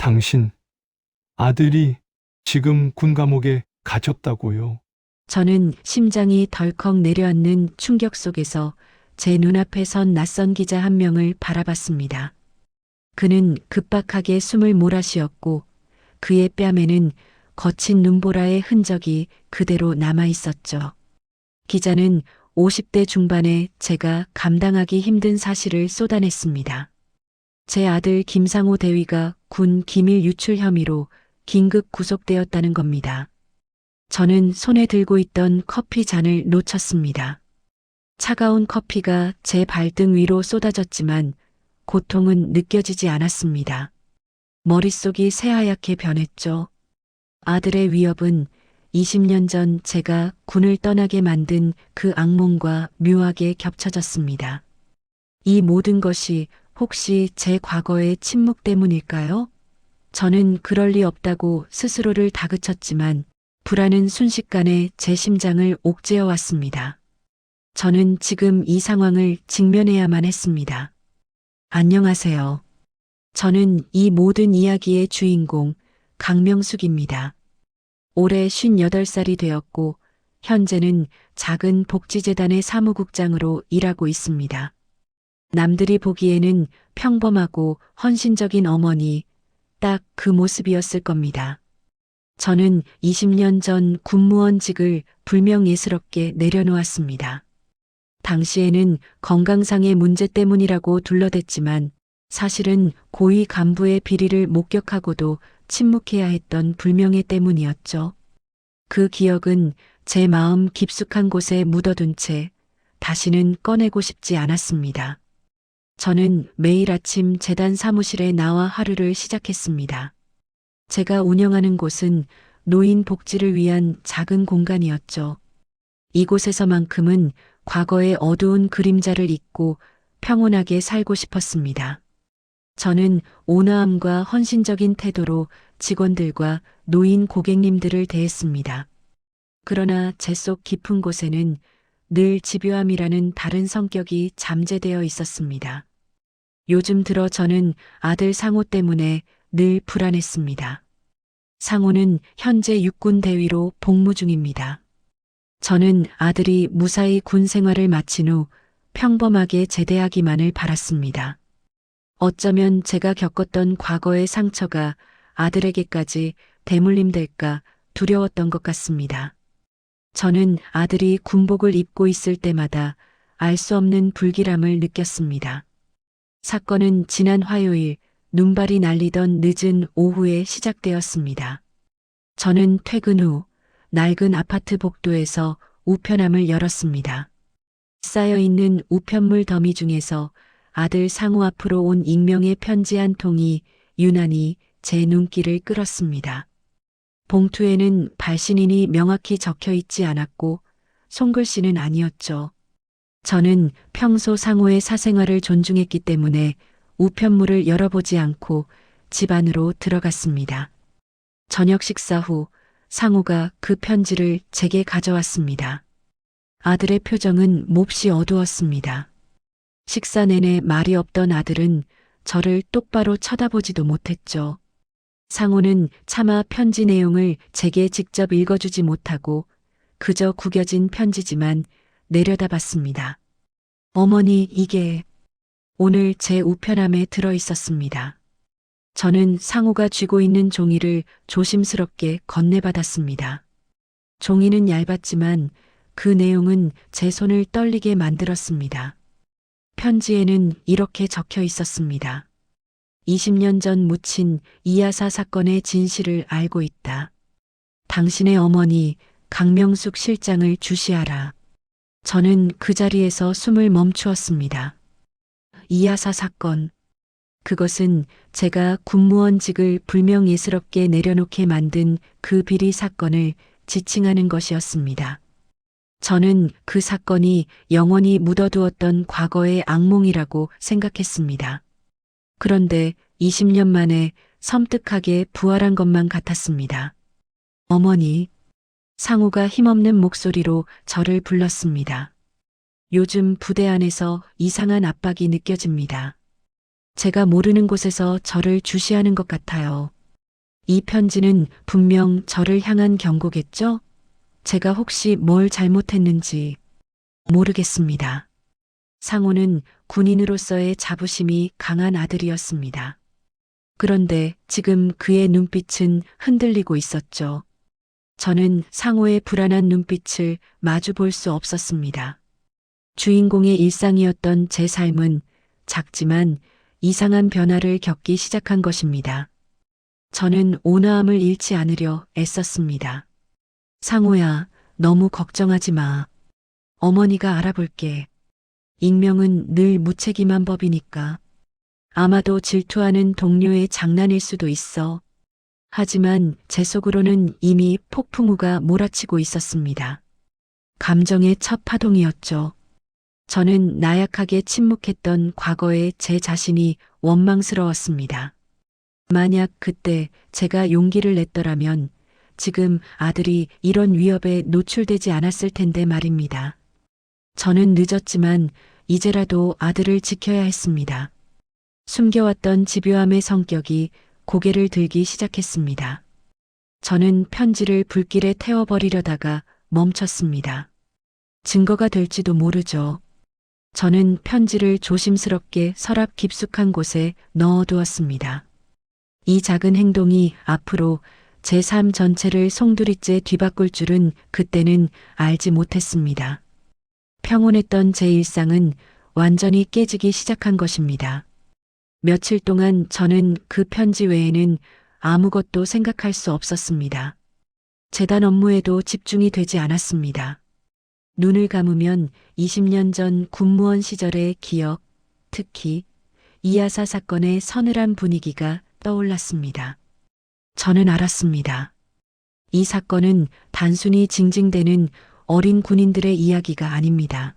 당신 아들이 지금 군 감옥에 갇혔다고요. 저는 심장이 덜컥 내려앉는 충격 속에서 제 눈앞에 선 낯선 기자 한 명을 바라봤습니다. 그는 급박하게 숨을 몰아쉬었고 그의 뺨에는 거친 눈보라의 흔적이 그대로 남아 있었죠. 기자는 50대 중반에 제가 감당하기 힘든 사실을 쏟아냈습니다. 제 아들 김상호 대위가 군 기밀 유출 혐의로 긴급 구속되었다는 겁니다. 저는 손에 들고 있던 커피 잔을 놓쳤습니다. 차가운 커피가 제 발등 위로 쏟아졌지만 고통은 느껴지지 않았습니다. 머릿속이 새하얗게 변했죠. 아들의 위협은 20년 전 제가 군을 떠나게 만든 그 악몽과 묘하게 겹쳐졌습니다. 이 모든 것이 혹시 제 과거의 침묵 때문일까요? 저는 그럴 리 없다고 스스로를 다그쳤지만 불안은 순식간에 제 심장을 옥죄어 왔습니다. 저는 지금 이 상황을 직면해야만 했습니다. 안녕하세요. 저는 이 모든 이야기의 주인공 강명숙입니다. 올해 58살이 되었고 현재는 작은 복지재단의 사무국장으로 일하고 있습니다. 남들이 보기에는 평범하고 헌신적인 어머니, 딱 그 모습이었을 겁니다. 저는 20년 전 군무원직을 불명예스럽게 내려놓았습니다. 당시에는 건강상의 문제 때문이라고 둘러댔지만 사실은 고위 간부의 비리를 목격하고도 침묵해야 했던 불명예 때문이었죠. 그 기억은 제 마음 깊숙한 곳에 묻어둔 채 다시는 꺼내고 싶지 않았습니다. 저는 매일 아침 재단 사무실에 나와 하루를 시작했습니다. 제가 운영하는 곳은 노인 복지를 위한 작은 공간이었죠. 이곳에서만큼은 과거의 어두운 그림자를 잊고 평온하게 살고 싶었습니다. 저는 온화함과 헌신적인 태도로 직원들과 노인 고객님들을 대했습니다. 그러나 제 속 깊은 곳에는 늘 집요함이라는 다른 성격이 잠재되어 있었습니다. 요즘 들어 저는 아들 상호 때문에 늘 불안했습니다. 상호는 현재 육군 대위로 복무 중입니다. 저는 아들이 무사히 군 생활을 마친 후 평범하게 제대하기만을 바랐습니다. 어쩌면 제가 겪었던 과거의 상처가 아들에게까지 대물림될까 두려웠던 것 같습니다. 저는 아들이 군복을 입고 있을 때마다 알 수 없는 불길함을 느꼈습니다. 사건은 지난 화요일 눈발이 날리던 늦은 오후에 시작되었습니다. 저는 퇴근 후 낡은 아파트 복도에서 우편함을 열었습니다. 쌓여있는 우편물 더미 중에서 아들 상우 앞으로 온 익명의 편지 한 통이 유난히 제 눈길을 끌었습니다. 봉투에는 발신인이 명확히 적혀 있지 않았고 손글씨는 아니었죠. 저는 평소 상호의 사생활을 존중했기 때문에 우편물을 열어보지 않고 집 안으로 들어갔습니다. 저녁 식사 후 상호가 그 편지를 제게 가져왔습니다. 아들의 표정은 몹시 어두웠습니다. 식사 내내 말이 없던 아들은 저를 똑바로 쳐다보지도 못했죠. 상호는 차마 편지 내용을 제게 직접 읽어주지 못하고 그저 구겨진 편지지만 내려다봤습니다. 어머니, 이게 오늘 제 우편함에 들어 있었습니다. 저는 상호가 쥐고 있는 종이를 조심스럽게 건네받았습니다. 종이는 얇았지만 그 내용은 제 손을 떨리게 만들었습니다. 편지에는 이렇게 적혀 있었습니다. 20년 전 묻힌 이하사 사건의 진실을 알고 있다. 당신의 어머니 강명숙 실장을 주시하라. 저는 그 자리에서 숨을 멈추었습니다. 이하사 사건. 그것은 제가 군무원직을 불명예스럽게 내려놓게 만든 그 비리 사건을 지칭하는 것이었습니다. 저는 그 사건이 영원히 묻어두었던 과거의 악몽이라고 생각했습니다. 그런데 20년 만에 섬뜩하게 부활한 것만 같았습니다. 어머니, 상우가 힘없는 목소리로 저를 불렀습니다. 요즘 부대 안에서 이상한 압박이 느껴집니다. 제가 모르는 곳에서 저를 주시하는 것 같아요. 이 편지는 분명 저를 향한 경고겠죠? 제가 혹시 뭘 잘못했는지 모르겠습니다. 상호는 군인으로서의 자부심이 강한 아들이었습니다. 그런데 지금 그의 눈빛은 흔들리고 있었죠. 저는 상호의 불안한 눈빛을 마주 볼 수 없었습니다. 주인공의 일상이었던 제 삶은 작지만 이상한 변화를 겪기 시작한 것입니다. 저는 온화함을 잃지 않으려 애썼습니다. 상호야, 너무 걱정하지 마. 어머니가 알아볼게. 익명은 늘 무책임한 법이니까. 아마도 질투하는 동료의 장난일 수도 있어. 하지만 제 속으로는 이미 폭풍우가 몰아치고 있었습니다. 감정의 첫 파동이었죠. 저는 나약하게 침묵했던 과거의 제 자신이 원망스러웠습니다. 만약 그때 제가 용기를 냈더라면 지금 아들이 이런 위협에 노출되지 않았을 텐데 말입니다. 저는 늦었지만 이제라도 아들을 지켜야 했습니다. 숨겨왔던 집요함의 성격이 고개를 들기 시작했습니다. 저는 편지를 불길에 태워버리려다가 멈췄습니다. 증거가 될지도 모르죠. 저는 편지를 조심스럽게 서랍 깊숙한 곳에 넣어두었습니다. 이 작은 행동이 앞으로 제 삶 전체를 송두리째 뒤바꿀 줄은 그때는 알지 못했습니다. 평온했던 제 일상은 완전히 깨지기 시작한 것입니다. 며칠 동안 저는 그 편지 외에는 아무것도 생각할 수 없었습니다. 재단 업무에도 집중이 되지 않았습니다. 눈을 감으면 20년 전 군무원 시절의 기억, 특히 이하사 사건의 서늘한 분위기가 떠올랐습니다. 저는 알았습니다. 이 사건은 단순히 징징대는 어린 군인들의 이야기가 아닙니다.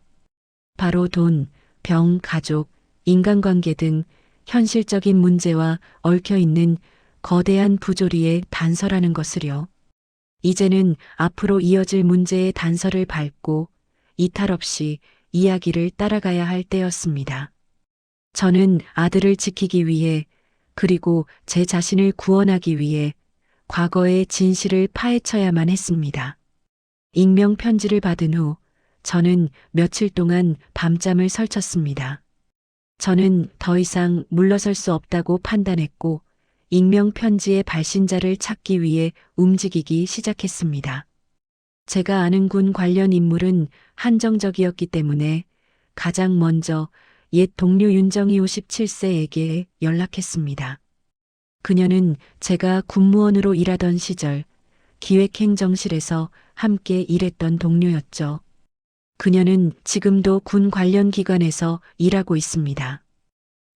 바로 돈, 병, 가족, 인간관계 등 현실적인 문제와 얽혀 있는 거대한 부조리의 단서라는 것을요. 이제는 앞으로 이어질 문제의 단서를 밟고 이탈 없이 이야기를 따라가야 할 때였습니다. 저는 아들을 지키기 위해 그리고 제 자신을 구원하기 위해 과거의 진실을 파헤쳐야만 했습니다. 익명 편지를 받은 후 저는 며칠 동안 밤잠을 설쳤습니다. 저는 더 이상 물러설 수 없다고 판단했고 익명 편지의 발신자를 찾기 위해 움직이기 시작했습니다. 제가 아는 군 관련 인물은 한정적이었기 때문에 가장 먼저 옛 동료 윤정희 57세에게 연락했습니다. 그녀는 제가 군무원으로 일하던 시절 기획행정실에서 함께 일했던 동료였죠. 그녀는 지금도 군 관련 기관에서 일하고 있습니다.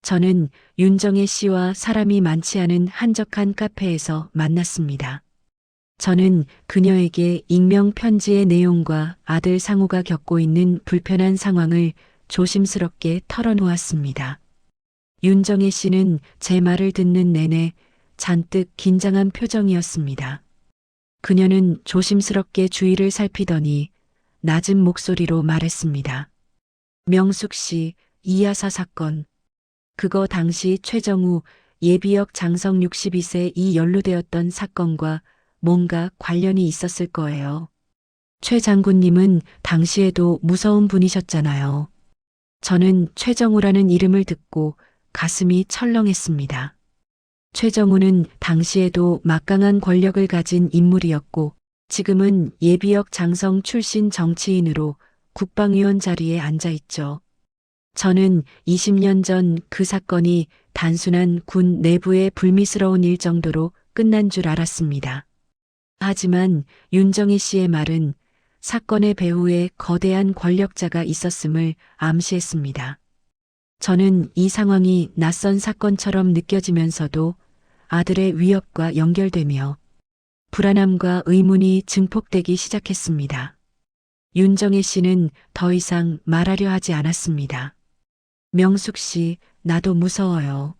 저는 윤정혜 씨와 사람이 많지 않은 한적한 카페에서 만났습니다. 저는 그녀에게 익명 편지의 내용과 아들 상우가 겪고 있는 불편한 상황을 조심스럽게 털어놓았습니다. 윤정혜 씨는 제 말을 듣는 내내 잔뜩 긴장한 표정이었습니다. 그녀는 조심스럽게 주위를 살피더니 낮은 목소리로 말했습니다. 명숙 씨, 이하사 사건. 그거 당시 최정우 예비역 장성 62세 이 연루되었던 사건과 뭔가 관련이 있었을 거예요. 최 장군님은 당시에도 무서운 분이셨잖아요. 저는 최정우라는 이름을 듣고 가슴이 철렁했습니다. 최정우는 당시에도 막강한 권력을 가진 인물이었고 지금은 예비역 장성 출신 정치인으로 국방위원 자리에 앉아 있죠. 저는 20년 전 그 사건이 단순한 군 내부의 불미스러운 일 정도로 끝난 줄 알았습니다. 하지만 윤정희 씨의 말은 사건의 배후에 거대한 권력자가 있었음을 암시했습니다. 저는 이 상황이 낯선 사건처럼 느껴지면서도 아들의 위협과 연결되며 불안함과 의문이 증폭되기 시작했습니다. 윤정혜 씨는 더 이상 말하려 하지 않았습니다. 명숙 씨, 나도 무서워요.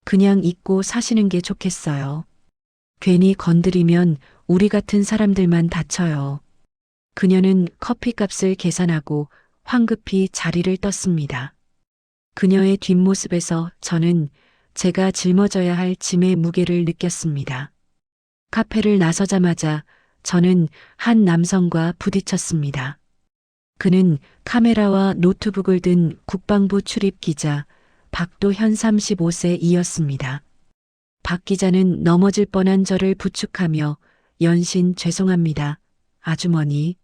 그냥 잊고 사시는 게 좋겠어요. 괜히 건드리면 우리 같은 사람들만 다쳐요. 그녀는 커피값을 계산하고 황급히 자리를 떴습니다. 그녀의 뒷모습에서 저는 제가 짊어져야 할 짐의 무게를 느꼈습니다. 카페를 나서자마자 저는 한 남성과 부딪혔습니다. 그는 카메라와 노트북을 든 국방부 출입 기자 박도현 35세이었습니다. 박 기자는 넘어질 뻔한 저를 부축하며 연신 죄송합니다, 아주머니,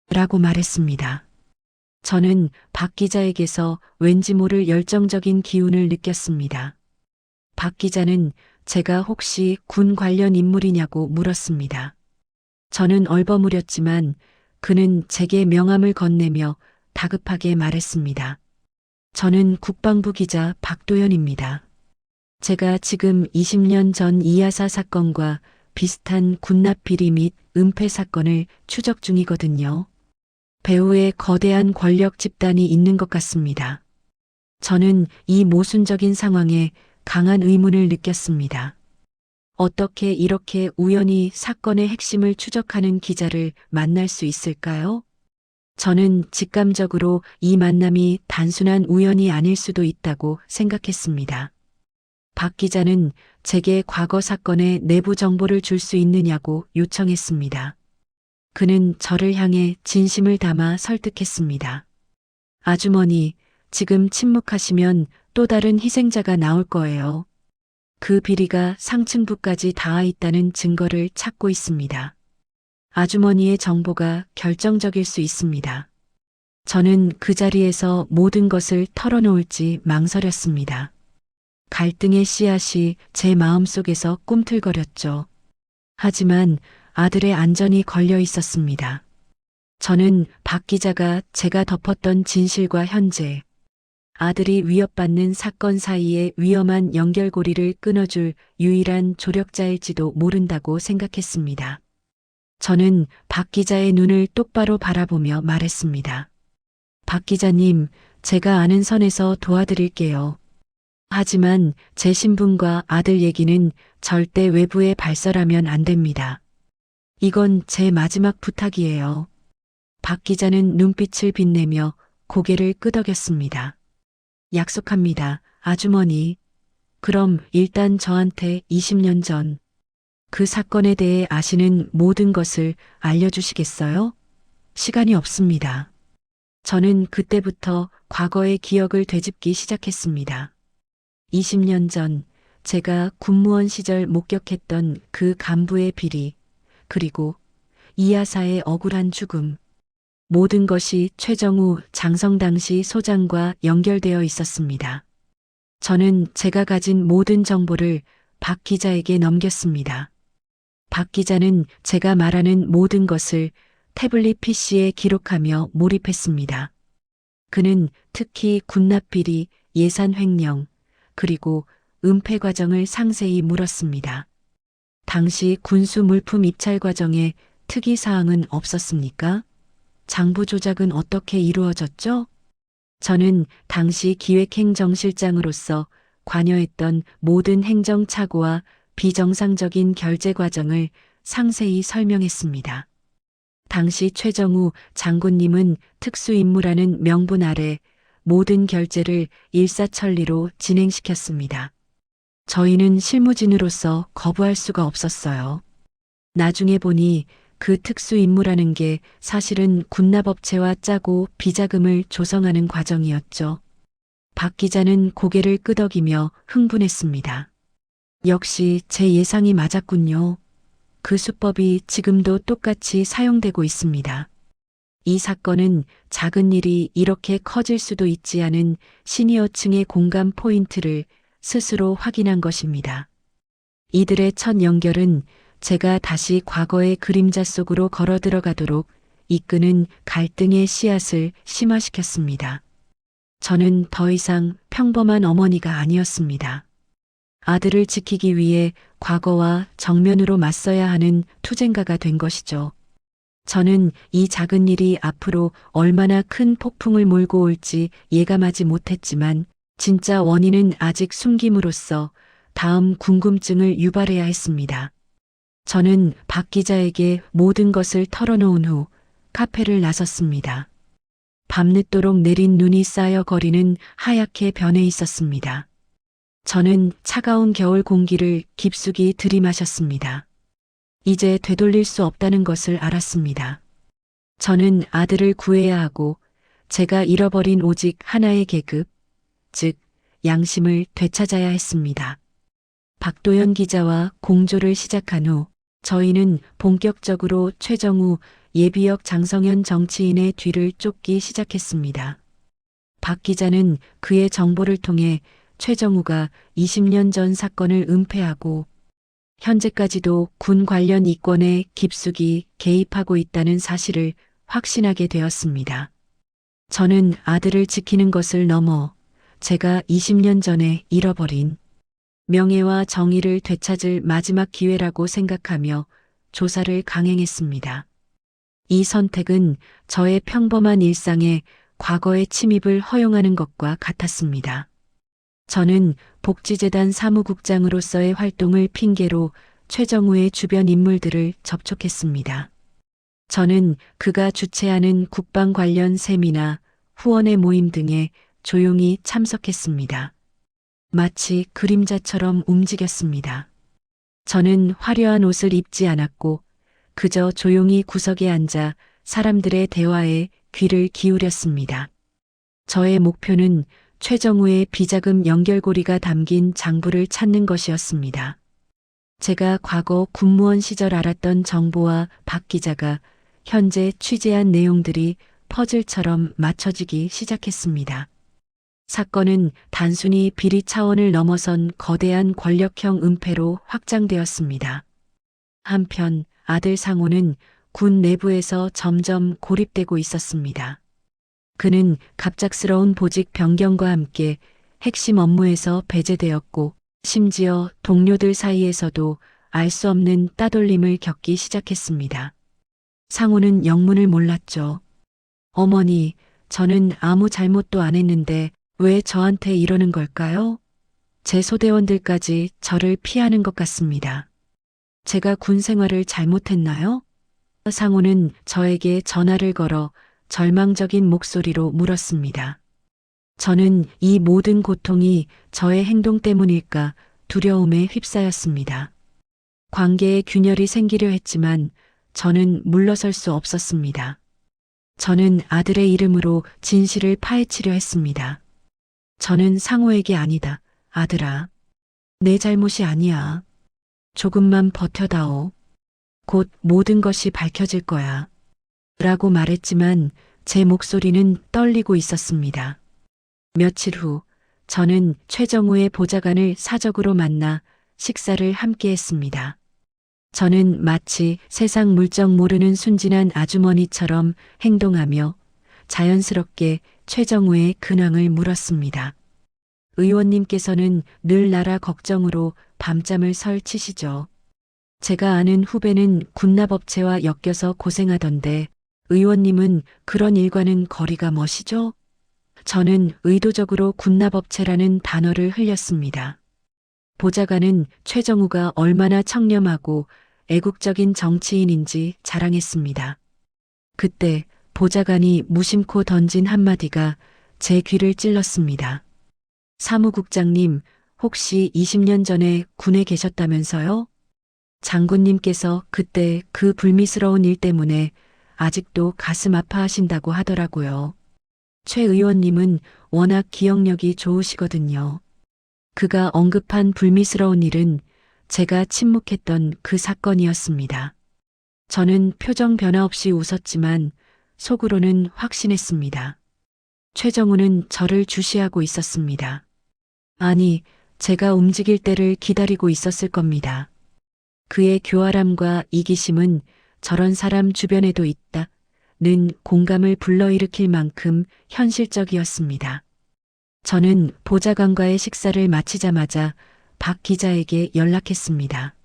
라고 말했습니다. 저는 박 기자에게서 왠지 모를 열정적인 기운을 느꼈습니다. 박 기자는 제가 혹시 군 관련 인물이냐고 물었습니다. 저는 얼버무렸지만 그는 제게 명함을 건네며 다급하게 말했습니다. 저는 국방부 기자 박도연입니다. 제가 지금 20년 전 이하사 사건과 비슷한 군납 비리 및 은폐 사건을 추적 중이거든요. 배후에 거대한 권력 집단이 있는 것 같습니다. 저는 이 모순적인 상황에 강한 의문을 느꼈습니다. 어떻게 이렇게 우연히 사건의 핵심을 추적하는 기자를 만날 수 있을까요? 저는 직감적으로 이 만남이 단순한 우연이 아닐 수도 있다고 생각했습니다. 박 기자는 제게 과거 사건의 내부 정보를 줄 수 있느냐고 요청했습니다. 그는 저를 향해 진심을 담아 설득했습니다. 아주머니, 지금 침묵하시면 또 다른 희생자가 나올 거예요. 그 비리가 상층부까지 닿아 있다는 증거를 찾고 있습니다. 아주머니의 정보가 결정적일 수 있습니다. 저는 그 자리에서 모든 것을 털어놓을지 망설였습니다. 갈등의 씨앗이 제 마음속에서 꿈틀거렸죠. 하지만 아들의 안전이 걸려 있었습니다. 저는 박 기자가 제가 덮었던 진실과 현재, 아들이 위협받는 사건 사이의 위험한 연결고리를 끊어줄 유일한 조력자일지도 모른다고 생각했습니다. 저는 박 기자의 눈을 똑바로 바라보며 말했습니다. 박 기자님, 제가 아는 선에서 도와드릴게요. 하지만 제 신분과 아들 얘기는 절대 외부에 발설하면 안 됩니다. 이건 제 마지막 부탁이에요. 박 기자는 눈빛을 빛내며 고개를 끄덕였습니다. 약속합니다, 아주머니. 그럼 일단 저한테 20년 전 그 사건에 대해 아시는 모든 것을 알려주시겠어요? 시간이 없습니다. 저는 그때부터 과거의 기억을 되짚기 시작했습니다. 20년 전 제가 군무원 시절 목격했던 그 간부의 비리, 그리고 이하사의 억울한 죽음, 모든 것이 최정우 장성 당시 소장과 연결되어 있었습니다. 저는 제가 가진 모든 정보를 박 기자에게 넘겼습니다. 박 기자는 제가 말하는 모든 것을 태블릿 PC에 기록하며 몰입했습니다. 그는 특히 군납 비리, 예산 횡령, 그리고 은폐 과정을 상세히 물었습니다. 당시 군수 물품 입찰 과정에 특이 사항은 없었습니까? 장부 조작은 어떻게 이루어졌죠? 저는 당시 기획행정실장으로서 관여했던 모든 행정착오와 비정상적인 결제 과정을 상세히 설명했습니다. 당시 최정우 장군님은 특수임무라는 명분 아래 모든 결제를 일사천리로 진행시켰습니다. 저희는 실무진으로서 거부할 수가 없었어요. 나중에 보니 그 특수임무라는 게 사실은 군납업체와 짜고 비자금을 조성하는 과정이었죠. 박 기자는 고개를 끄덕이며 흥분했습니다. 역시 제 예상이 맞았군요. 그 수법이 지금도 똑같이 사용되고 있습니다. 이 사건은 작은 일이 이렇게 커질 수도 있지 않은 시니어층의 공감 포인트를 스스로 확인한 것입니다. 이들의 첫 연결은 제가 다시 과거의 그림자 속으로 걸어 들어가도록 이끄는 갈등의 씨앗을 심화시켰습니다. 저는 더 이상 평범한 어머니가 아니었습니다. 아들을 지키기 위해 과거와 정면으로 맞서야 하는 투쟁가가 된 것이죠. 저는 이 작은 일이 앞으로 얼마나 큰 폭풍을 몰고 올지 예감하지 못했지만 진짜 원인은 아직 숨김으로써 다음 궁금증을 유발해야 했습니다. 저는 박 기자에게 모든 것을 털어놓은 후 카페를 나섰습니다. 밤늦도록 내린 눈이 쌓여 거리는 하얗게 변해 있었습니다. 저는 차가운 겨울 공기를 깊숙이 들이마셨습니다. 이제 되돌릴 수 없다는 것을 알았습니다. 저는 아들을 구해야 하고 제가 잃어버린 오직 하나의 계급, 즉 양심을 되찾아야 했습니다. 박도연 기자와 공조를 시작한 후 저희는 본격적으로 최정우 예비역 장성현 정치인의 뒤를 쫓기 시작했습니다. 박 기자는 그의 정보를 통해 최정우가 20년 전 사건을 은폐하고 현재까지도 군 관련 이권에 깊숙이 개입하고 있다는 사실을 확신하게 되었습니다. 저는 아들을 지키는 것을 넘어 제가 20년 전에 잃어버린 명예와 정의를 되찾을 마지막 기회라고 생각하며 조사를 강행했습니다. 이 선택은 저의 평범한 일상에 과거의 침입을 허용하는 것과 같았습니다. 저는 복지재단 사무국장으로서의 활동을 핑계로 최정우의 주변 인물들을 접촉했습니다. 저는 그가 주최하는 국방 관련 세미나 후원의 모임 등에 조용히 참석했습니다. 마치 그림자처럼 움직였습니다. 저는 화려한 옷을 입지 않았고 그저 조용히 구석에 앉아 사람들의 대화에 귀를 기울였습니다. 저의 목표는 최정우의 비자금 연결고리가 담긴 장부를 찾는 것이었습니다. 제가 과거 군무원 시절 알았던 정보와 박 기자가 현재 취재한 내용들이 퍼즐처럼 맞춰지기 시작했습니다. 사건은 단순히 비리 차원을 넘어선 거대한 권력형 은폐로 확장되었습니다. 한편 아들 상호는 군 내부에서 점점 고립되고 있었습니다. 그는 갑작스러운 보직 변경과 함께 핵심 업무에서 배제되었고 심지어 동료들 사이에서도 알 수 없는 따돌림을 겪기 시작했습니다. 상호는 영문을 몰랐죠. 어머니, 저는 아무 잘못도 안 했는데 왜 저한테 이러는 걸까요? 제 소대원들까지 저를 피하는 것 같습니다. 제가 군 생활을 잘못했나요? 상호는 저에게 전화를 걸어 절망적인 목소리로 물었습니다. 저는 이 모든 고통이 저의 행동 때문일까 두려움에 휩싸였습니다. 관계에 균열이 생기려 했지만 저는 물러설 수 없었습니다. 저는 아들의 이름으로 진실을 파헤치려 했습니다. 저는 상호에게 아니다, 아들아. 내 잘못이 아니야. 조금만 버텨다오. 곧 모든 것이 밝혀질 거야. 라고 말했지만 제 목소리는 떨리고 있었습니다. 며칠 후 저는 최정우의 보좌관을 사적으로 만나 식사를 함께 했습니다. 저는 마치 세상 물정 모르는 순진한 아주머니처럼 행동하며 자연스럽게 최정우의 근황을 물었습니다. 의원님께서는 늘 나라 걱정으로 밤잠을 설치시죠. 제가 아는 후배는 군납업체와 엮여서 고생하던데 의원님은 그런 일과는 거리가 머시죠? 저는 의도적으로 군납업체라는 단어를 흘렸습니다. 보좌관은 최정우가 얼마나 청렴하고 애국적인 정치인인지 자랑했습니다. 그때 보좌관이 무심코 던진 한마디가 제 귀를 찔렀습니다. 사무국장님, 혹시 20년 전에 군에 계셨다면서요? 장군님께서 그때 그 불미스러운 일 때문에 아직도 가슴 아파하신다고 하더라고요. 최 의원님은 워낙 기억력이 좋으시거든요. 그가 언급한 불미스러운 일은 제가 침묵했던 그 사건이었습니다. 저는 표정 변화 없이 웃었지만 속으로는 확신했습니다. 최정우는 저를 주시하고 있었습니다. 아니, 제가 움직일 때를 기다리고 있었을 겁니다. 그의 교활함과 이기심은 저런 사람 주변에도 있다는 공감을 불러일으킬 만큼 현실적이었습니다. 저는 보좌관과의 식사를 마치자마자 박 기자에게 연락했습니다.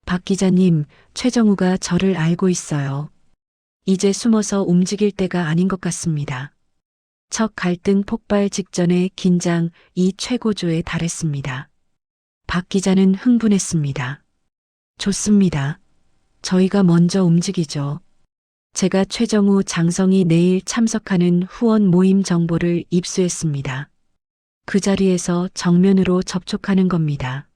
박 기자님, 최정우가 저를 알고 있어요. 이제 숨어서 움직일 때가 아닌 것 같습니다. 첫 갈등 폭발 직전의 긴장이 최고조에 달했습니다. 박 기자는 흥분했습니다. 좋습니다. 저희가 먼저 움직이죠. 제가 최정우 장성이 내일 참석하는 후원 모임 정보를 입수했습니다. 그 자리에서 정면으로 접촉하는 겁니다.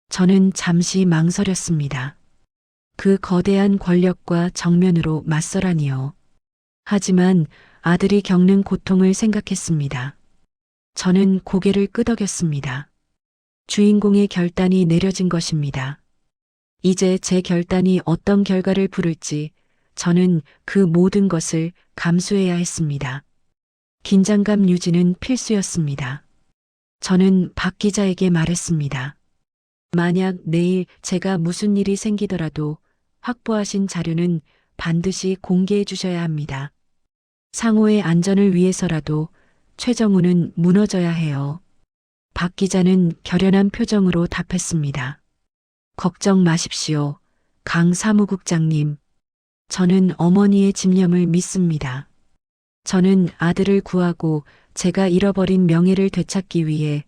저는 잠시 망설였습니다. 그 거대한 권력과 정면으로 맞서라니요. 하지만 아들이 겪는 고통을 생각했습니다. 저는 고개를 끄덕였습니다. 주인공의 결단이 내려진 것입니다. 이제 제 결단이 어떤 결과를 부를지 저는 그 모든 것을 감수해야 했습니다. 긴장감 유지는 필수였습니다. 저는 박 기자에게 말했습니다. 만약 내일 제가 무슨 일이 생기더라도 확보하신 자료는 반드시 공개해 주셔야 합니다. 상호의 안전을 위해서라도 최정우는 무너져야 해요. 박 기자는 결연한 표정으로 답했습니다. 걱정 마십시오. 강 사무국장님. 저는 어머니의 집념을 믿습니다. 저는 아들을 구하고 제가 잃어버린 명예를 되찾기 위해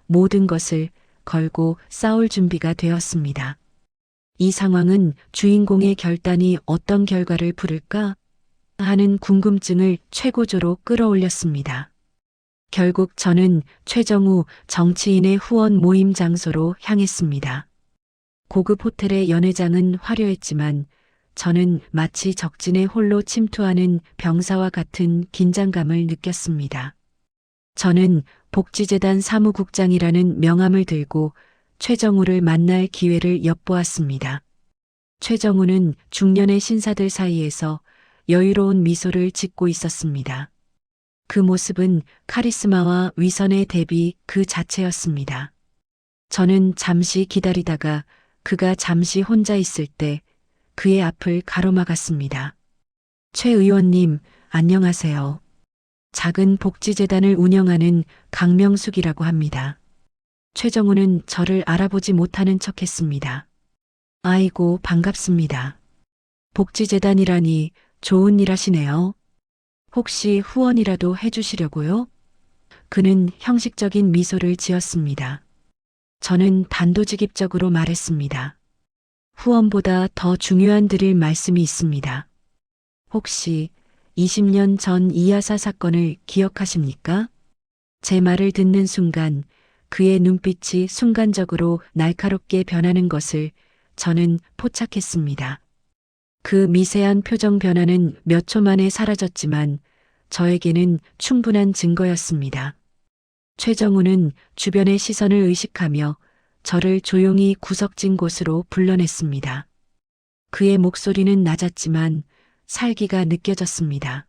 모든 것을 걸고 싸울 준비가 되었습니다. 이 상황은 주인공의 결단이 어떤 결과를 부를까 하는 궁금증을 최고조로 끌어올렸습니다. 결국 저는 최정우 정치인의 후원 모임 장소로 향했습니다. 고급 호텔의 연회장은 화려했지만 저는 마치 적진에 홀로 침투하는 병사와 같은 긴장감을 느꼈습니다. 저는 복지재단 사무국장이라는 명함을 들고 최정우를 만날 기회를 엿보았습니다. 최정우는 중년의 신사들 사이에서 여유로운 미소를 짓고 있었습니다. 그 모습은 카리스마와 위선의 대비 그 자체였습니다. 저는 잠시 기다리다가 그가 잠시 혼자 있을 때 그의 앞을 가로막았습니다. 최 의원님, 안녕하세요. 작은 복지재단을 운영하는 강명숙이라고 합니다. 최정우는 저를 알아보지 못하는 척했습니다. 아이고, 반갑습니다. 복지재단이라니 좋은 일 하시네요. 혹시 후원이라도 해주시려고요? 그는 형식적인 미소를 지었습니다. 저는 단도직입적으로 말했습니다. 후원보다 더 중요한 드릴 말씀이 있습니다. 혹시 20년 전 이하사 사건을 기억하십니까? 제 말을 듣는 순간 그의 눈빛이 순간적으로 날카롭게 변하는 것을 저는 포착했습니다. 그 미세한 표정 변화는 몇 초 만에 사라졌지만 저에게는 충분한 증거였습니다. 최정우는 주변의 시선을 의식하며 저를 조용히 구석진 곳으로 불러냈습니다. 그의 목소리는 낮았지만 살기가 느껴졌습니다.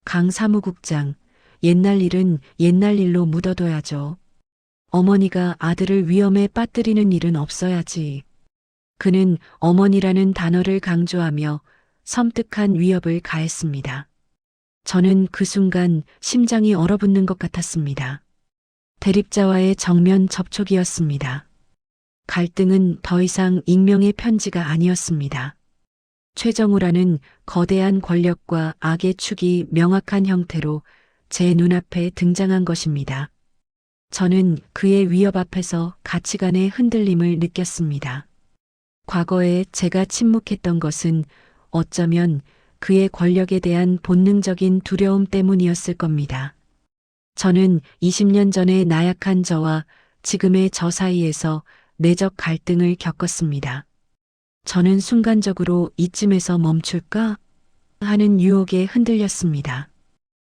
강 사무국장, 옛날 일은 옛날 일로 묻어둬야죠. 어머니가 아들을 위험에 빠뜨리는 일은 없어야지. 그는 어머니라는 단어를 강조하며 섬뜩한 위협을 가했습니다. 저는 그 순간 심장이 얼어붙는 것 같았습니다. 대립자와의 정면 접촉이었습니다. 갈등은 더 이상 익명의 편지가 아니었습니다. 최정우라는 거대한 권력과 악의 축이 명확한 형태로 제 눈앞에 등장한 것입니다. 저는 그의 위협 앞에서 가치관의 흔들림을 느꼈습니다. 과거에 제가 침묵했던 것은 어쩌면 그의 권력에 대한 본능적인 두려움 때문이었을 겁니다. 저는 20년 전의 나약한 저와 지금의 저 사이에서 내적 갈등을 겪었습니다. 저는 순간적으로 이쯤에서 멈출까 하는 유혹에 흔들렸습니다.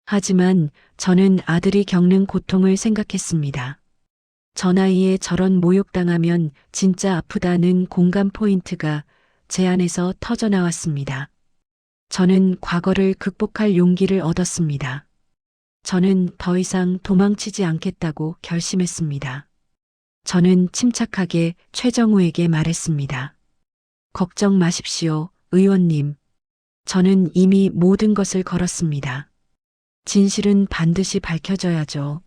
하지만 저는 아들이 겪는 고통을 생각했습니다. 저 나이에 저런 모욕당하면 진짜 아프다는 공감 포인트가 제 안에서 터져나왔습니다. 저는 과거를 극복할 용기를 얻었습니다. 저는 더 이상 도망치지 않겠다고 결심했습니다. 저는 침착하게 최정우에게 말했습니다. 걱정 마십시오, 의원님. 저는 이미 모든 것을 걸었습니다. 진실은 반드시 밝혀져야죠.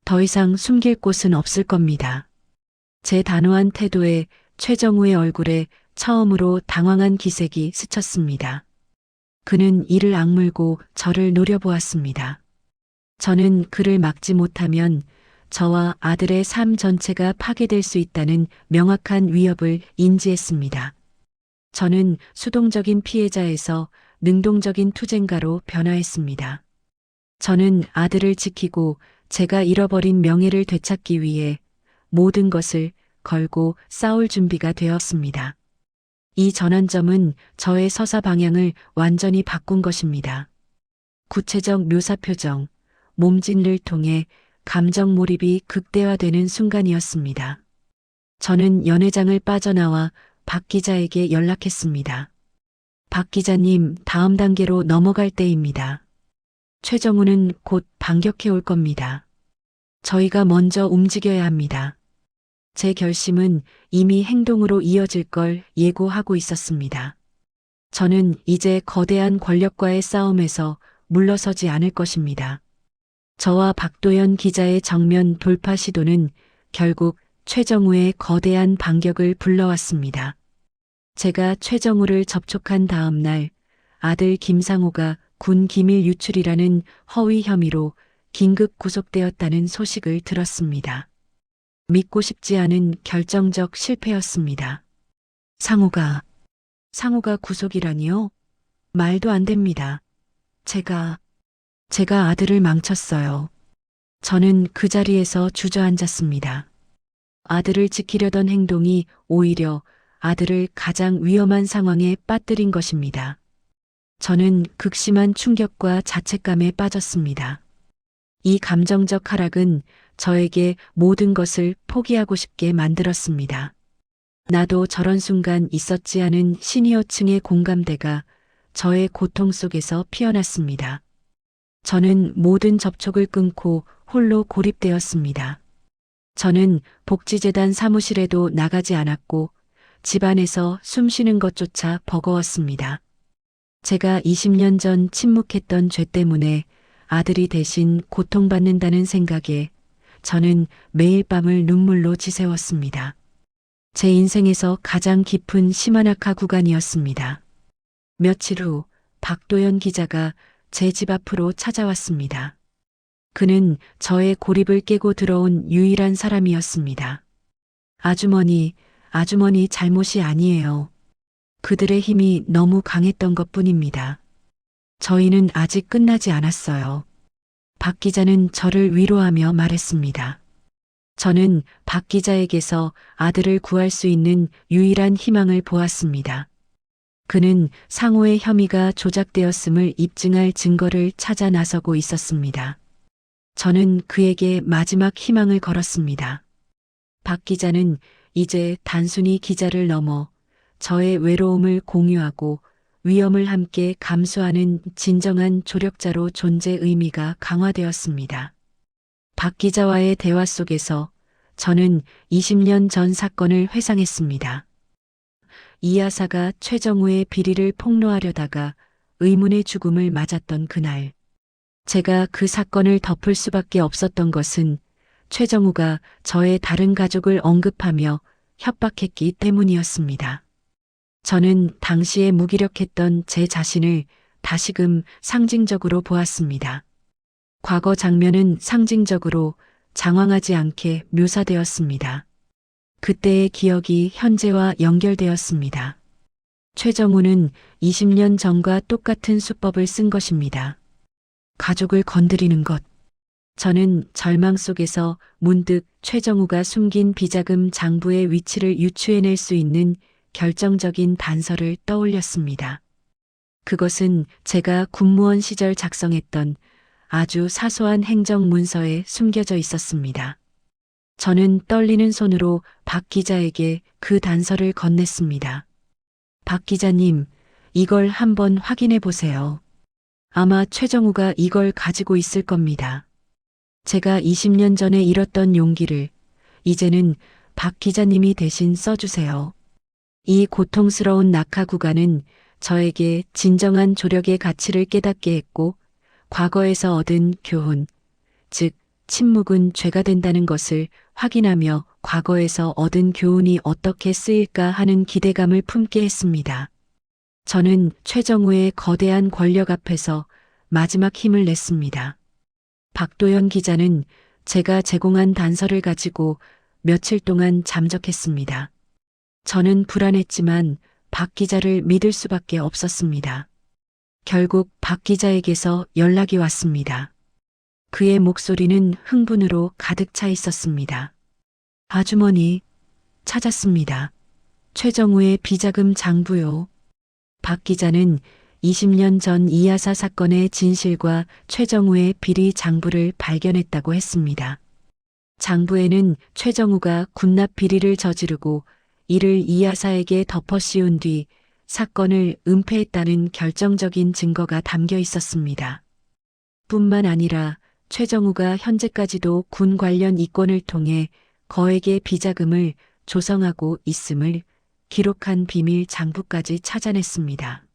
더 이상 숨길 곳은 없을 겁니다. 제 단호한 태도에 최정우의 얼굴에 처음으로 당황한 기색이 스쳤습니다. 그는 이를 악물고 저를 노려보았습니다. 저는 그를 막지 못하면 저와 아들의 삶 전체가 파괴될 수 있다는 명확한 위협을 인지했습니다. 저는 수동적인 피해자에서 능동적인 투쟁가로 변화했습니다. 저는 아들을 지키고 제가 잃어버린 명예를 되찾기 위해 모든 것을 걸고 싸울 준비가 되었습니다. 이 전환점은 저의 서사 방향을 완전히 바꾼 것입니다. 구체적 묘사 표정, 몸짓을 통해 감정 몰입이 극대화되는 순간이었습니다. 저는 연회장을 빠져나와 박 기자에게 연락했습니다. 박 기자님, 다음 단계로 넘어갈 때입니다. 최정우는 곧 반격해 올 겁니다. 저희가 먼저 움직여야 합니다. 제 결심은 이미 행동으로 이어질 걸 예고하고 있었습니다. 저는 이제 거대한 권력과의 싸움에서 물러서지 않을 것입니다. 저와 박도연 기자의 정면 돌파 시도는 결국 최정우의 거대한 반격을 불러왔습니다. 제가 최정우를 접촉한 다음 날 아들 김상호가 군 기밀 유출이라는 허위 혐의로 긴급 구속되었다는 소식을 들었습니다. 믿고 싶지 않은 결정적 실패였습니다. 상호가 구속이라니요? 말도 안 됩니다. 제가 아들을 망쳤어요. 저는 그 자리에서 주저앉았습니다. 아들을 지키려던 행동이 오히려 아들을 가장 위험한 상황에 빠뜨린 것입니다. 저는 극심한 충격과 자책감에 빠졌습니다. 이 감정적 하락은 저에게 모든 것을 포기하고 싶게 만들었습니다. 나도 저런 순간 있었지 않은 시니어층의 공감대가 저의 고통 속에서 피어났습니다. 저는 모든 접촉을 끊고 홀로 고립되었습니다. 저는 복지재단 사무실에도 나가지 않았고 집안에서 숨 쉬는 것조차 버거웠습니다. 제가 20년 전 침묵했던 죄 때문에 아들이 대신 고통받는다는 생각에 저는 매일 밤을 눈물로 지새웠습니다. 제 인생에서 가장 깊은 시마나카 구간이었습니다. 며칠 후 박도연 기자가 제 집 앞으로 찾아왔습니다. 그는 저의 고립을 깨고 들어온 유일한 사람이었습니다. 아주머니 잘못이 아니에요. 그들의 힘이 너무 강했던 것뿐입니다. 저희는 아직 끝나지 않았어요. 박 기자는 저를 위로하며 말했습니다. 저는 박 기자에게서 아들을 구할 수 있는 유일한 희망을 보았습니다. 그는 상호의 혐의가 조작되었음을 입증할 증거를 찾아 나서고 있었습니다. 저는 그에게 마지막 희망을 걸었습니다. 박 기자는 이제 단순히 기자를 넘어 저의 외로움을 공유하고 위험을 함께 감수하는 진정한 조력자로 존재 의미가 강화되었습니다. 박 기자와의 대화 속에서 저는 20년 전 사건을 회상했습니다. 이 여사가 최정우의 비리를 폭로하려다가 의문의 죽음을 맞았던 그날. 제가 그 사건을 덮을 수밖에 없었던 것은 최정우가 저의 다른 가족을 언급하며 협박했기 때문이었습니다. 저는 당시에 무기력했던 제 자신을 다시금 상징적으로 보았습니다. 과거 장면은 상징적으로 장황하지 않게 묘사되었습니다. 그때의 기억이 현재와 연결되었습니다. 최정우는 20년 전과 똑같은 수법을 쓴 것입니다. 가족을 건드리는 것. 저는 절망 속에서 문득 최정우가 숨긴 비자금 장부의 위치를 유추해낼 수 있는 결정적인 단서를 떠올렸습니다. 그것은 제가 군무원 시절 작성했던 아주 사소한 행정 문서에 숨겨져 있었습니다. 저는 떨리는 손으로 박 기자에게 그 단서를 건넸습니다. 박 기자님, 이걸 한번 확인해 보세요. 아마 최정우가 이걸 가지고 있을 겁니다. 제가 20년 전에 잃었던 용기를 이제는 박 기자님이 대신 써주세요. 이 고통스러운 낙하 구간은 저에게 진정한 조력의 가치를 깨닫게 했고 과거에서 얻은 교훈, 즉 침묵은 죄가 된다는 것을 확인하며 과거에서 얻은 교훈이 어떻게 쓰일까 하는 기대감을 품게 했습니다. 저는 최정우의 거대한 권력 앞에서 마지막 힘을 냈습니다. 박도연 기자는 제가 제공한 단서를 가지고 며칠 동안 잠적했습니다. 저는 불안했지만 박 기자를 믿을 수밖에 없었습니다. 결국 박 기자에게서 연락이 왔습니다. 그의 목소리는 흥분으로 가득 차 있었습니다. 아주머니, 찾았습니다. 최정우의 비자금 장부요. 박 기자는 20년 전 이하사 사건의 진실과 최정우의 비리 장부를 발견했다고 했습니다. 장부에는 최정우가 군납 비리를 저지르고 이를 이하사에게 덮어씌운 뒤 사건을 은폐했다는 결정적인 증거가 담겨 있었습니다. 뿐만 아니라 최정우가 현재까지도 군 관련 이권을 통해 거액의 비자금을 조성하고 있음을 기록한 비밀 장부까지 찾아냈습니다.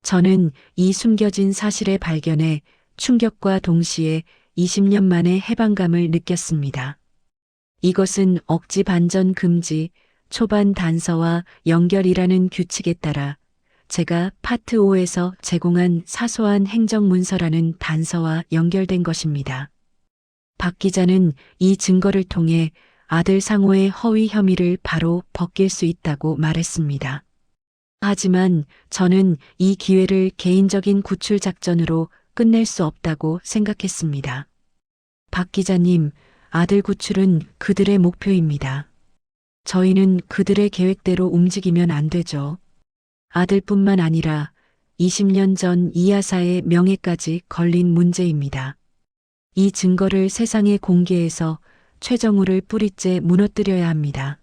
저는 이 숨겨진 사실의 발견에 충격과 동시에 20년 만의 해방감을 느꼈습니다. 이것은 억지 반전 금지, 초반 단서와 연결이라는 규칙에 따라 제가 파트 5에서 제공한 사소한 행정문서라는 단서와 연결된 것입니다. 박 기자는 이 증거를 통해 아들 상호의 허위 혐의를 바로 벗길 수 있다고 말했습니다. 하지만 저는 이 기회를 개인적인 구출 작전으로 끝낼 수 없다고 생각했습니다. 박 기자님, 아들 구출은 그들의 목표입니다. 저희는 그들의 계획대로 움직이면 안 되죠. 아들뿐만 아니라 20년 전 이하사의 명예까지 걸린 문제입니다. 이 증거를 세상에 공개해서 최정우를 뿌리째 무너뜨려야 합니다.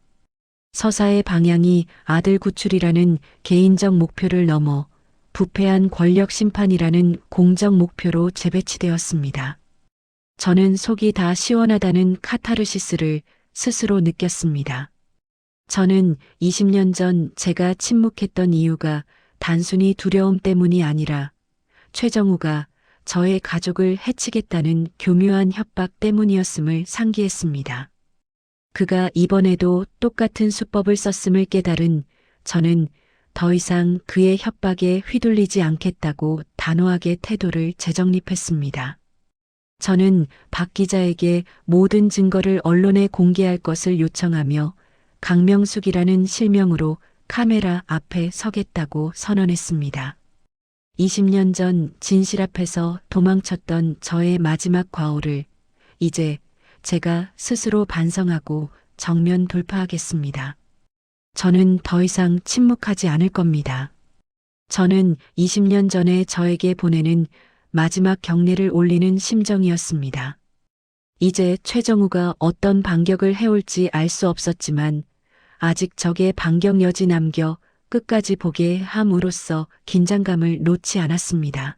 서사의 방향이 아들 구출이라는 개인적 목표를 넘어 부패한 권력 심판이라는 공적 목표로 재배치되었습니다. 저는 속이 다 시원하다는 카타르시스를 스스로 느꼈습니다. 저는 20년 전 제가 침묵했던 이유가 단순히 두려움 때문이 아니라 최정우가 저의 가족을 해치겠다는 교묘한 협박 때문이었음을 상기했습니다. 그가 이번에도 똑같은 수법을 썼음을 깨달은 저는 더 이상 그의 협박에 휘둘리지 않겠다고 단호하게 태도를 재정립했습니다. 저는 박 기자에게 모든 증거를 언론에 공개할 것을 요청하며 강명숙이라는 실명으로 카메라 앞에 서겠다고 선언했습니다. 20년 전 진실 앞에서 도망쳤던 저의 마지막 과오를 이제 제가 스스로 반성하고 정면 돌파하겠습니다. 저는 더 이상 침묵하지 않을 겁니다. 저는 20년 전에 저에게 보내는 마지막 경례를 올리는 심정이었습니다. 이제 최정우가 어떤 반격을 해올지 알 수 없었지만 아직 적의 반격 여지 남겨 끝까지 보게 함으로써 긴장감을 놓지 않았습니다.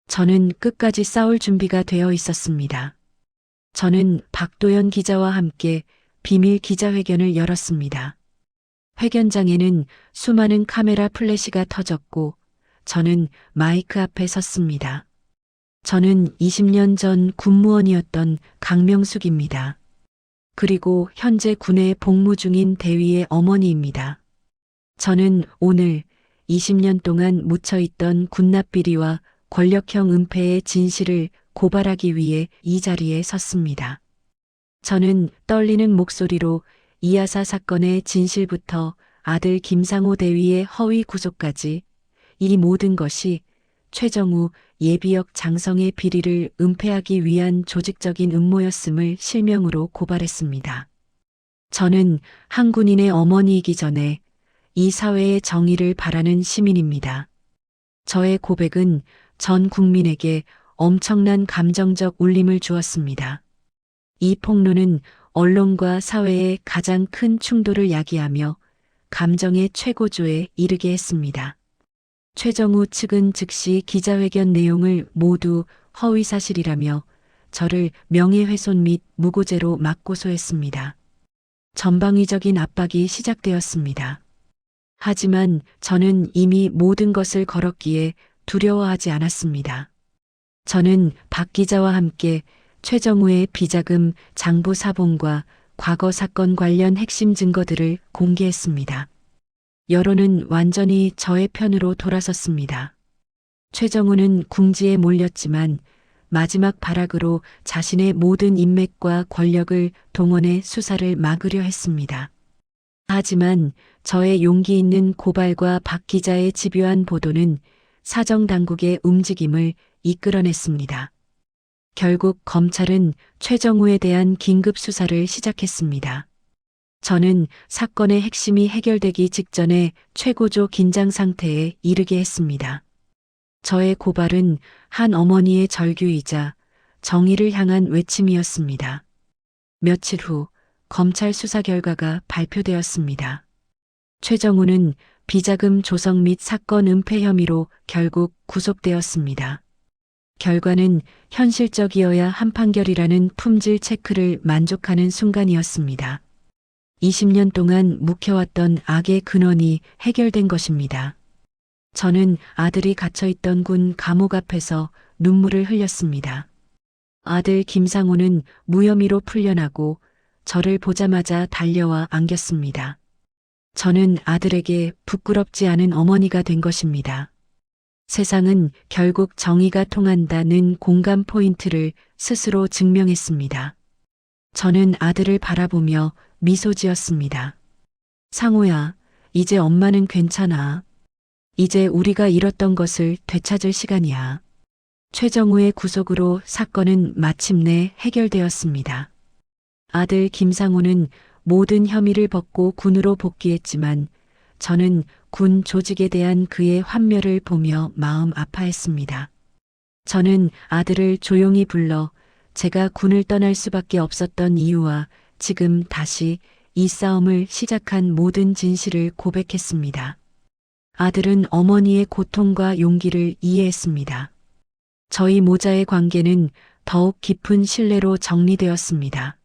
저는 끝까지 싸울 준비가 되어 있었습니다. 저는 박도연 기자와 함께 비밀 기자회견을 열었습니다. 회견장에는 수많은 카메라 플래시가 터졌고 저는 마이크 앞에 섰습니다. 저는 20년 전 군무원이었던 강명숙입니다. 그리고 현재 군에 복무 중인 대위의 어머니입니다. 저는 오늘 20년 동안 묻혀있던 군납비리와 권력형 은폐의 진실을 고발하기 위해 이 자리에 섰습니다. 저는 떨리는 목소리로 이하사 사건의 진실부터 아들 김상호 대위의 허위 구속까지 이 모든 것이 최정우 예비역 장성의 비리를 은폐하기 위한 조직적인 음모였음을 실명으로 고발했습니다. 저는 한 군인의 어머니이기 전에 이 사회의 정의를 바라는 시민입니다. 저의 고백은 전 국민에게 엄청난 감정적 울림을 주었습니다. 이 폭로는 언론과 사회의 가장 큰 충돌을 야기하며 감정의 최고조에 이르게 했습니다. 최정우 측은 즉시 기자회견 내용을 모두 허위사실이라며 저를 명예훼손 및 무고죄로 맞고소했습니다. 전방위적인 압박이 시작되었습니다. 하지만 저는 이미 모든 것을 걸었기에 두려워하지 않았습니다. 저는 박 기자와 함께 최정우의 비자금 장부 사본과 과거 사건 관련 핵심 증거들을 공개했습니다. 여론은 완전히 저의 편으로 돌아섰습니다. 최정우는 궁지에 몰렸지만 마지막 발악으로 자신의 모든 인맥과 권력을 동원해 수사를 막으려 했습니다. 하지만 저의 용기 있는 고발과 박 기자의 집요한 보도는 사정당국의 움직임을 이끌어냈습니다. 결국 검찰은 최정우에 대한 긴급 수사를 시작했습니다. 저는 사건의 핵심이 해결되기 직전에 최고조 긴장 상태에 이르게 했습니다. 저의 고발은 한 어머니의 절규이자 정의를 향한 외침이었습니다. 며칠 후 검찰 수사 결과가 발표되었습니다. 최정우는 비자금 조성 및 사건 은폐 혐의로 결국 구속되었습니다. 결과는 현실적이어야 한 판결이라는 품질 체크를 만족하는 순간이었습니다. 20년 동안 묵혀왔던 악의 근원이 해결된 것입니다. 저는 아들이 갇혀있던 군 감옥 앞에서 눈물을 흘렸습니다. 아들 김상호는 무혐의로 풀려나고 저를 보자마자 달려와 안겼습니다. 저는 아들에게 부끄럽지 않은 어머니가 된 것입니다. 세상은 결국 정의가 통한다는 공감 포인트를 스스로 증명했습니다. 저는 아들을 바라보며 미소 지었습니다. 상호야, 이제 엄마는 괜찮아. 이제 우리가 잃었던 것을 되찾을 시간이야. 최정우의 구속으로 사건은 마침내 해결되었습니다. 아들 김상호는 모든 혐의를 벗고 군으로 복귀했지만 저는 군 조직에 대한 그의 환멸을 보며 마음 아파했습니다. 저는 아들을 조용히 불러 제가 군을 떠날 수밖에 없었던 이유와 지금 다시 이 싸움을 시작한 모든 진실을 고백했습니다. 아들은 어머니의 고통과 용기를 이해했습니다. 저희 모자의 관계는 더욱 깊은 신뢰로 정리되었습니다.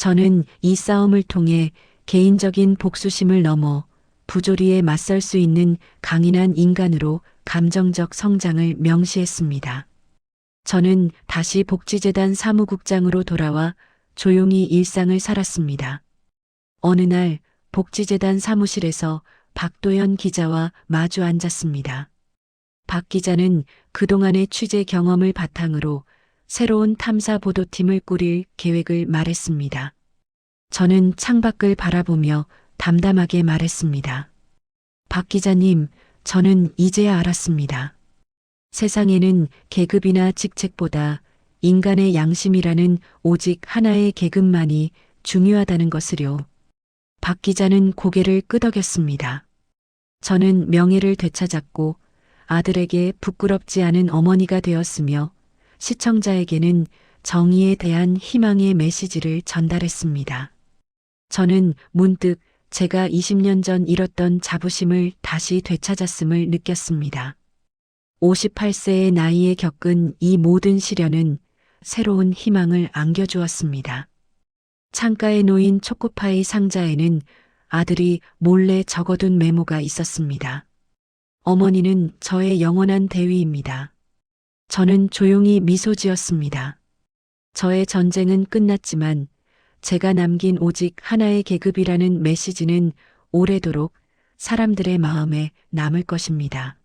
저는 이 싸움을 통해 개인적인 복수심을 넘어 부조리에 맞설 수 있는 강인한 인간으로 감정적 성장을 명시했습니다. 저는 다시 복지재단 사무국장으로 돌아와 조용히 일상을 살았습니다. 어느 날 복지재단 사무실에서 박도현 기자와 마주 앉았습니다. 박 기자는 그동안의 취재 경험을 바탕으로 새로운 탐사 보도팀을 꾸릴 계획을 말했습니다. 저는 창밖을 바라보며 담담하게 말했습니다. 박 기자님, 저는 이제야 알았습니다. 세상에는 계급이나 직책보다 인간의 양심이라는 오직 하나의 계급만이 중요하다는 것을요. 박 기자는 고개를 끄덕였습니다. 저는 명예를 되찾았고 아들에게 부끄럽지 않은 어머니가 되었으며 시청자에게는 정의에 대한 희망의 메시지를 전달했습니다. 저는 문득 제가 20년 전 잃었던 자부심을 다시 되찾았음을 느꼈습니다. 58세의 나이에 겪은 이 모든 시련은 새로운 희망을 안겨주었습니다. 창가에 놓인 초코파이 상자에는 아들이 몰래 적어둔 메모가 있었습니다. 어머니는 저의 영원한 대위입니다. 저는 조용히 미소 지었습니다. 저의 전쟁은 끝났지만 제가 남긴 오직 하나의 계급이라는 메시지는 오래도록 사람들의 마음에 남을 것입니다.